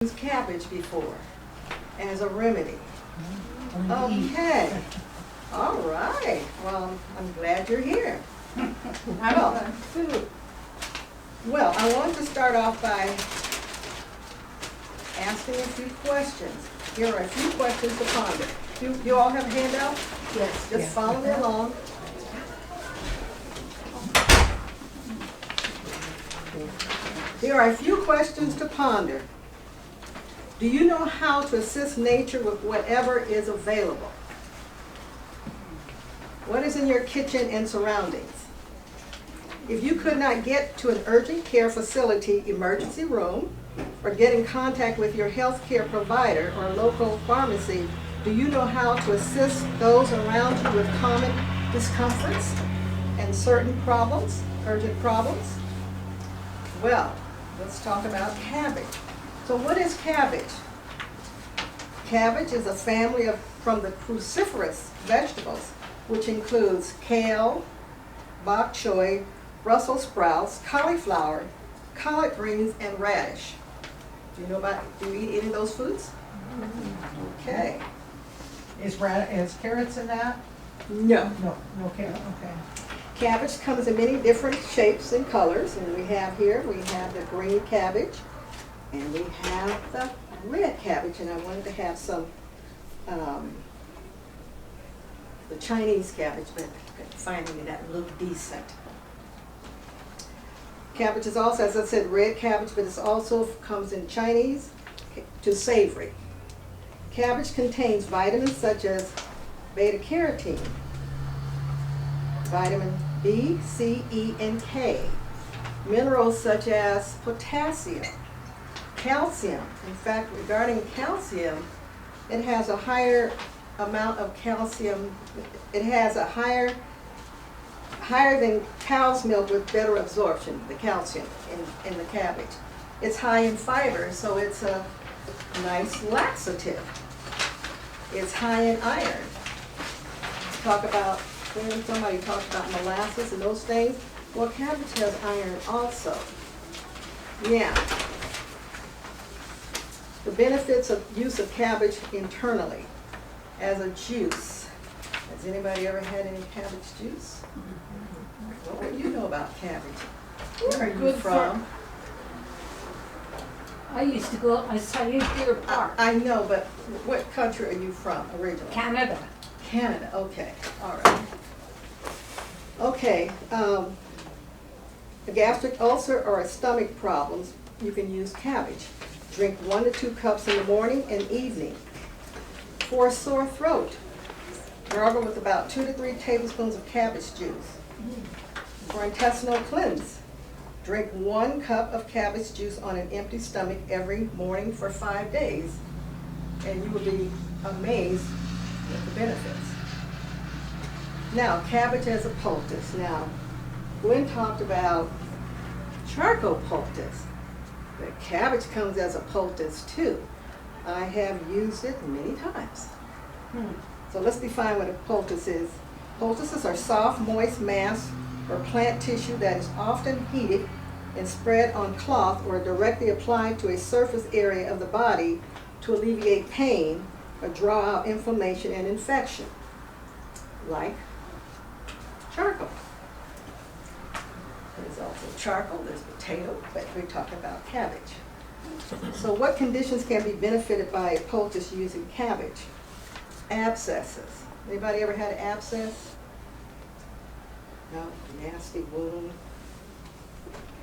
used cabbage before as a remedy? Okay. All right. Well, I'm glad you're here. Well, I want to start off by asking a few questions. Here are a few questions to ponder. You all have a handout? Yes. Just follow me along. Here are a few questions to ponder. Do you know how to assist nature with whatever is available? What is in your kitchen and surroundings? If you could not get to an urgent care facility emergency room or get in contact with your health care provider or local pharmacy, do you know how to assist those around you with common discomforts and certain problems, urgent problems? Well, let's talk about cabbage. So what is cabbage? Cabbage is a family from the cruciferous vegetables, which includes kale, bok choy, Brussels sprouts, cauliflower, collard greens, and radish. Do you eat any of those foods? Okay. Is carrots in that? No. No carrot, okay. Cabbage comes in many different shapes and colors, and we have the green cabbage, and we have the red cabbage, and I wanted to have some, the Chinese cabbage, but I couldn't find any that looked decent. Cabbage is also, as I said, red cabbage, but it also comes in Chinese to savory. Cabbage contains vitamins such as beta-carotene, vitamin B, C, E, and K, minerals such as potassium, calcium. In fact, regarding calcium, it has a higher amount of calcium. It has a higher than cow's milk with better absorption, the calcium in the cabbage. It's high in fiber, so it's a nice laxative. It's high in iron. Somebody talked about molasses and those things. Well, cabbage has iron also. Yeah. The benefits of use of cabbage internally as a juice. Has anybody ever had any cabbage juice? What do you know about cabbage? Where are you from? I used to go up my side Deer Park. I know, but what country are you from originally? Canada. Canada, okay, all right. Okay, a gastric ulcer or a stomach problems, you can use cabbage. Drink 1 to 2 cups in the morning and evening. For a sore throat, gargle with about 2 to 3 tablespoons of cabbage juice. For intestinal cleanse, drink 1 cup of cabbage juice on an empty stomach every morning for 5 days, and you will be amazed at the benefits. Now, cabbage as a poultice. Now, Gwen talked about charcoal poultice. The cabbage comes as a poultice too. I have used it many times. So let's define what a poultice is. Poultices are soft, moist mass or plant tissue that is often heated and spread on cloth or directly applied to a surface area of the body to alleviate pain or draw out inflammation and infection, like charcoal. There's also charcoal, there's potato, but we're talking about cabbage. So what conditions can be benefited by a poultice using cabbage? Abscesses. Anybody ever had an abscess? No? Nasty wound.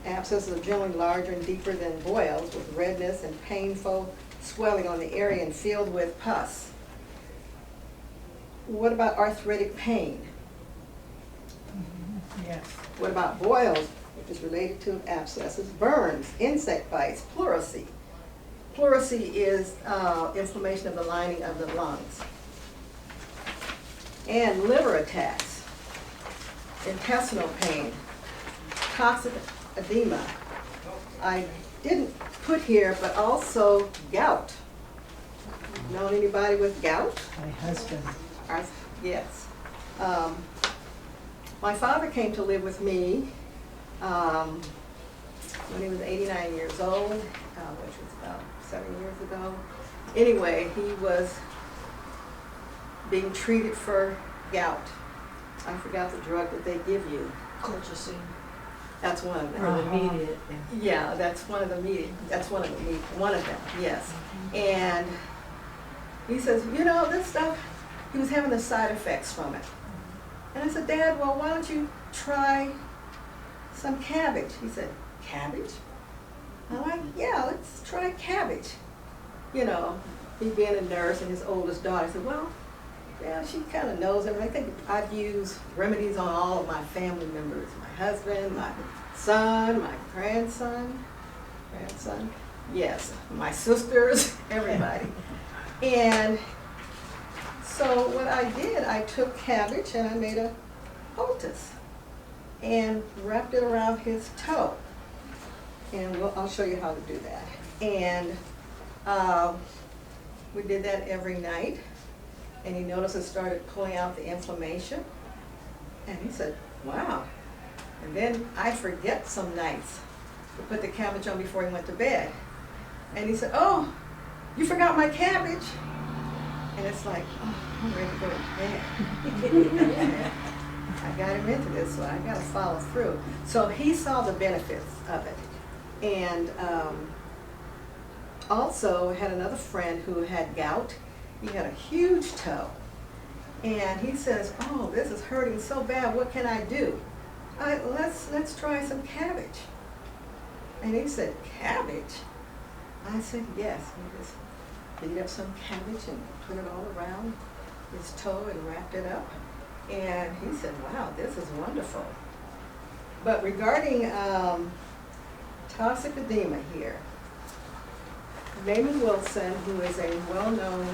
Abscesses are generally larger and deeper than boils with redness and painful swelling on the area and filled with pus. What about arthritic pain? Yes. What about boils, which is related to abscesses, burns, insect bites, pleurisy? Pleurisy is inflammation of the lining of the lungs. And liver attacks, intestinal pain, toxic edema. I didn't put here, but also gout. Known anybody with gout? My husband. Yes. My father came to live with me when he was 89 years old, which was about 7 years ago. Anyway, he was being treated for gout. I forgot the drug that they give you. Colchicine. That's one of them. Or the immediate. Yeah, that's one of one of them, yes. And he says, you know, this stuff, he was having the side effects from it. And I said, Dad, well, why don't you try some cabbage? He said, cabbage? I'm like, yeah, let's try cabbage. You know, he being a nurse and his oldest daughter said, well, yeah, she kind of knows everything. I think I've used remedies on all of my family members, my husband, my son, my grandson, yes, my sisters, everybody. And so what I did, I took cabbage and I made a poultice and wrapped it around his toe. And I'll show you how to do that. And we did that every night. And he noticed it started pulling out the inflammation. And he said, wow. And then I forget some nights to put the cabbage on before he went to bed. And he said, oh, you forgot my cabbage. And it's like, oh, I'm ready to go to bed. I got him into this, so I got to follow through. So he saw the benefits of it. And also had another friend who had gout. He had a huge toe. And he says, oh, this is hurting so bad, what can I do? Let's try some cabbage. And he said, cabbage? I said, yes. He just beat up some cabbage and put it all around his toe and wrapped it up. And he said, wow, this is wonderful. But regarding toxic edema here, Raymond Wilson, who is a well-known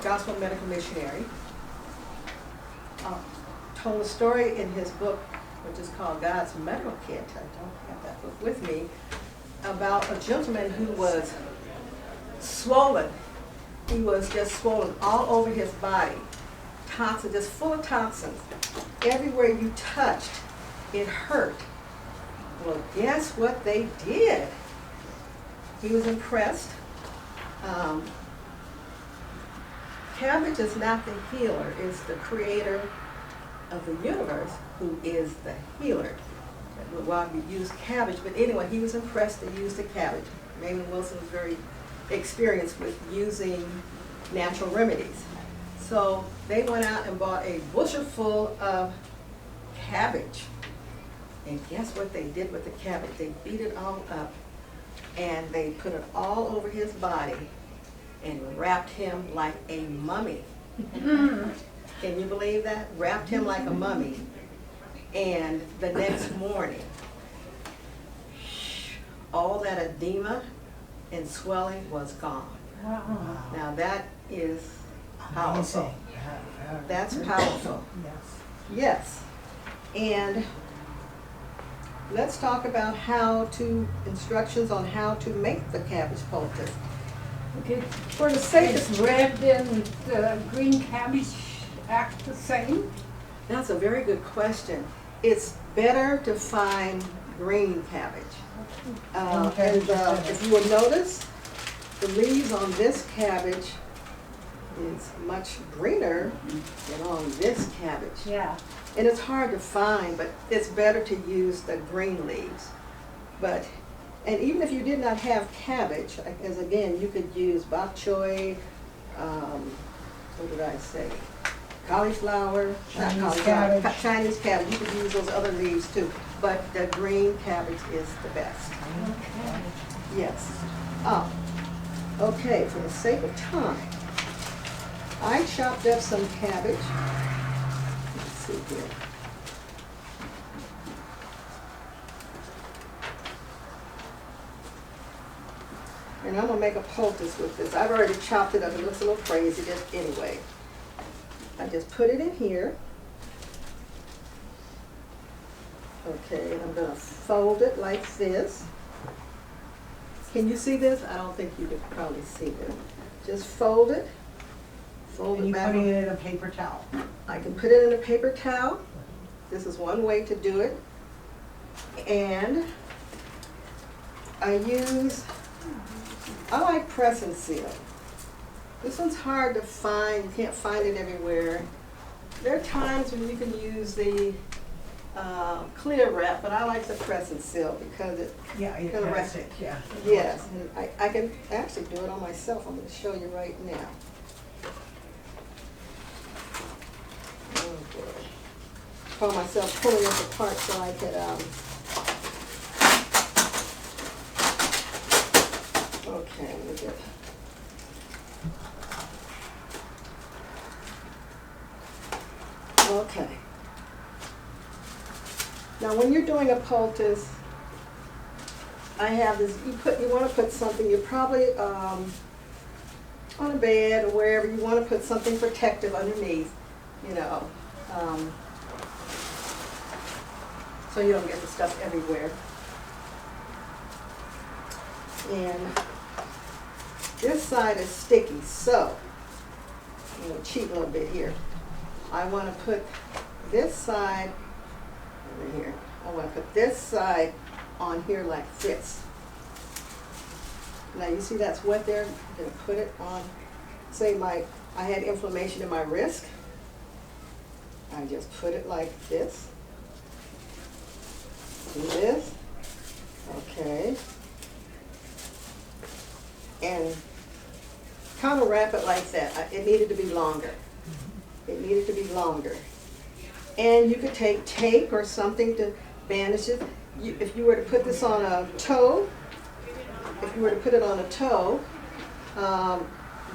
gospel medical missionary, told a story in his book, which is called God's Medical Kit. I don't have that book with me, about a gentleman who was swollen. He was just swollen all over his body, toxin, just full of toxins. Everywhere you touched, it hurt. Well, guess what they did? He was impressed. Cabbage is not the healer, it's the creator of the universe who is the healer. Well, we use cabbage, but anyway, he was impressed to use the cabbage. Raymond Wilson was very experienced with using natural remedies. So they went out and bought a bushel full of cabbage. And guess what they did with the cabbage? They beat it all up and they put it all over his body and wrapped him like a mummy. Can you believe that? Wrapped him like a mummy. And the next morning, all that edema and swelling was gone. Now that is powerful. That's powerful. Yes. And let's talk about instructions on how to make the cabbage poultice. Okay. For the sake Is of red and green cabbage act the same? That's a very good question. It's better to find green cabbage. If you will notice, the leaves on this cabbage is much greener than on this cabbage. Yeah. And it's hard to find, but it's better to use the green leaves. And even if you did not have cabbage, as again, you could use bok choy, what did I say? Cauliflower, Chinese cabbage. Chinese cabbage. You could use those other leaves too, but the green cabbage is the best. Okay. Yes. Okay, for the sake of time, I chopped up some cabbage. Let's see here. And I'm gonna make a poultice with this. I've already chopped it up. It looks a little crazy, just anyway. I just put it in here. Okay, and I'm gonna fold it like this. Can you see this? I don't think you can probably see this. Just fold it. Fold And it you back. putting it in a paper towel. I can put it in a paper towel. This is one way to do it. And I use I like press and seal. This one's hard to find, you can't find it everywhere. There are times when you can use the clear wrap, but I like the press and seal because it, Yeah, it Gonna has rest it, yeah. yes, and I can actually do it on myself. I'm going to show you right now. Oh boy. Call myself pulling this apart so I could, okay, let me get. Okay. Now, when you're doing a poultice, I have this, you want to put something, you're probably on a bed or wherever, you want to put something protective underneath, you know, so you don't get the stuff everywhere. And this side is sticky, so I'm going to cheat a little bit here. I want to put this side over here. I want to put this side on here like this. Now you see that's wet there. I'm going to put it on, say I had inflammation in my wrist. I just put it like this. Do this. Okay. And kind of wrap it like that. It needed to be longer. It needed to be longer. And you could take tape or something to bandage it. If you were to put this on a toe, if you were to put it on a toe,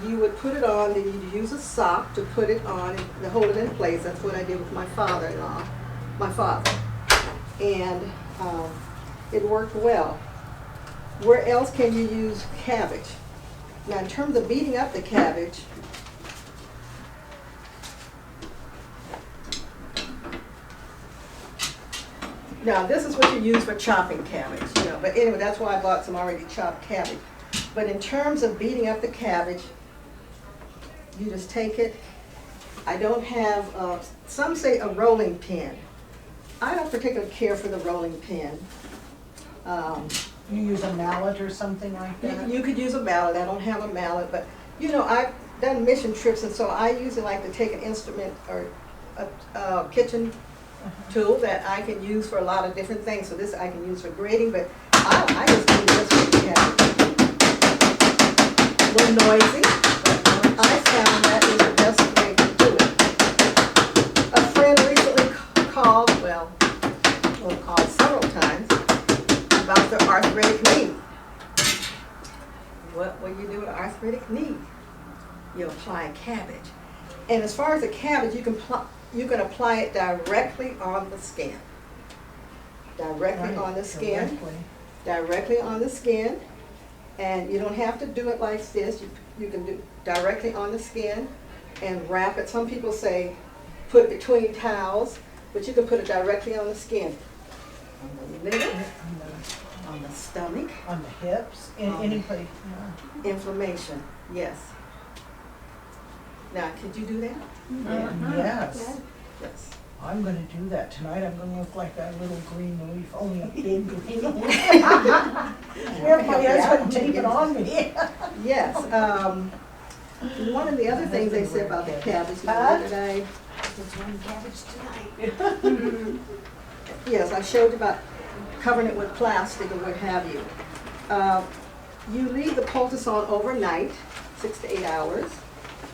you would put it on, then you'd use a sock to put it on and to hold it in place. That's what I did with my father-in-law, my father. And it worked well. Where else can you use cabbage? Now in terms of beating up the cabbage, now this is what you use for chopping cabbage, you know, but anyway, that's why I bought some already chopped cabbage. But in terms of beating up the cabbage, you just take it. I don't have, some say a rolling pin. I don't particularly care for the rolling pin. You use a mallet or something like that? You could use a mallet. I don't have a mallet, but you know, I've done mission trips, and so I usually like to take an instrument or a kitchen tool that I can use for a lot of different things. So this I can use for grating, but I just do this with the cabbage. A little noisy, but I found that is the best way to do it. A friend recently called, well called several times, about the arthritic knee. What will you do with an arthritic knee? You apply cabbage. And as far as the cabbage, you can apply it directly on the skin. Directly on the skin. Directly on the skin. And you don't have to do it like this. You can do directly on the skin and wrap it. Some people say put it between towels, but you can put it directly on the skin. On the liver, on the stomach. On the hips, in any place. Yeah. Inflammation, yes. Now, could you do that? Yes. Yes. I'm gonna do that tonight. I'm gonna look like that little green leaf, only a big green leaf. Everybody else wouldn't take it on me. Yes. One of the other things they said about the cabbage, you know, that I was running cabbage tonight. Yes, I showed you about covering it with plastic and what have you. You leave the poultice on overnight, 6 to 8 hours.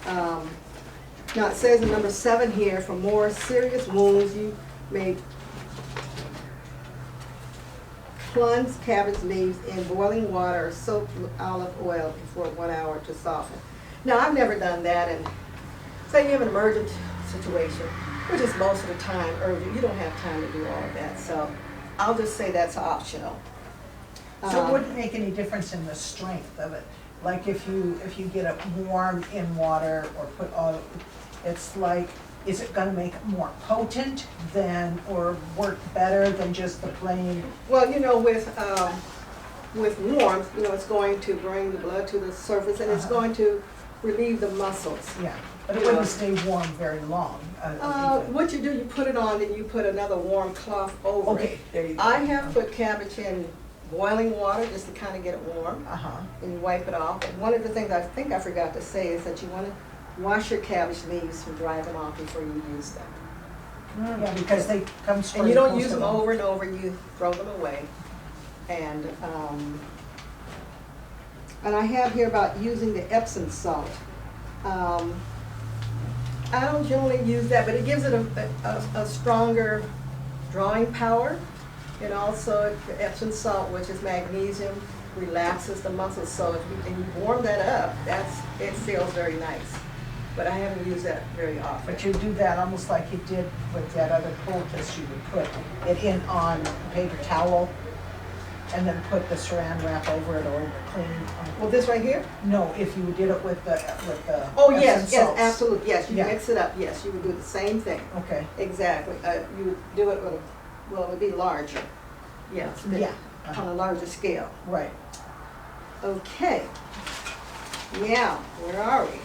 Now it says in number 7 here, for more serious wounds, you may plunge cabbage leaves in boiling water or soak with olive oil for 1 hour to soften. Now I've never done that, and say you have an emergent situation, which is most of the time urgent, you don't have time to do all of that, so I'll just say that's optional. So it wouldn't make any difference in the strength of it. Like if you get it warm in water or put all, it's like, is it gonna make it more potent than, or work better than just the plain? Well, you know, with warmth, you know, it's going to bring the blood to the surface, and it's going to relieve the muscles. Yeah, but it wouldn't stay warm very long. What you do, you put it on, and you put another warm cloth over it. Okay, there you go. I have put cabbage in boiling water just to kind of get it warm, Uh-huh. and you wipe it off. And one of the things I think I forgot to say is that you want to wash your cabbage leaves and dry them off before you use them. Yeah, because they come spring. And you don't most use of them over and over, you throw them away. And I have here about using the Epsom salt. I don't generally use that, but it gives it a stronger drawing power. And also the Epsom salt, which is magnesium, relaxes the muscles. So if you, and you warm that up, it feels very nice. But I haven't used that very often. But you do that almost like you did with that other poultice. You would put it in on a paper towel and then put the saran wrap over it or clean. Well, this right here? No, if you did it with the Oh, Epsom yes, yes, salts. absolutely, yes, you Yeah. mix it up, yes, you would do the same thing, Okay. exactly. You would do it with well, it would be larger, yes, Yeah. on a larger scale. Right. Okay, yeah, where are we?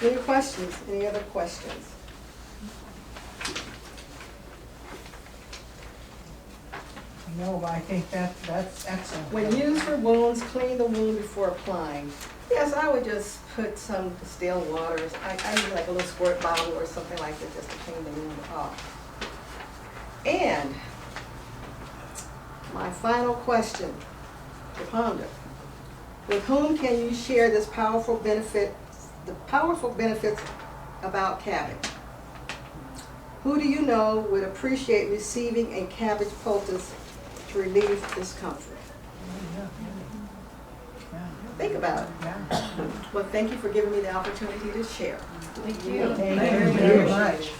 Any questions, any other questions? No, I think that's excellent. When used for wounds, clean the wound before applying. Yes, I would just put some distilled water, I use like a little squirt bottle or something like that just to clean the wound off. And my final question to ponder. With whom can you share this powerful benefit, the powerful benefits about cabbage? Who do you know would appreciate receiving a cabbage poultice to relieve discomfort? Yeah. Think about it. Yeah. Well, thank you for giving me the opportunity to share. Thank you. Thank you very much.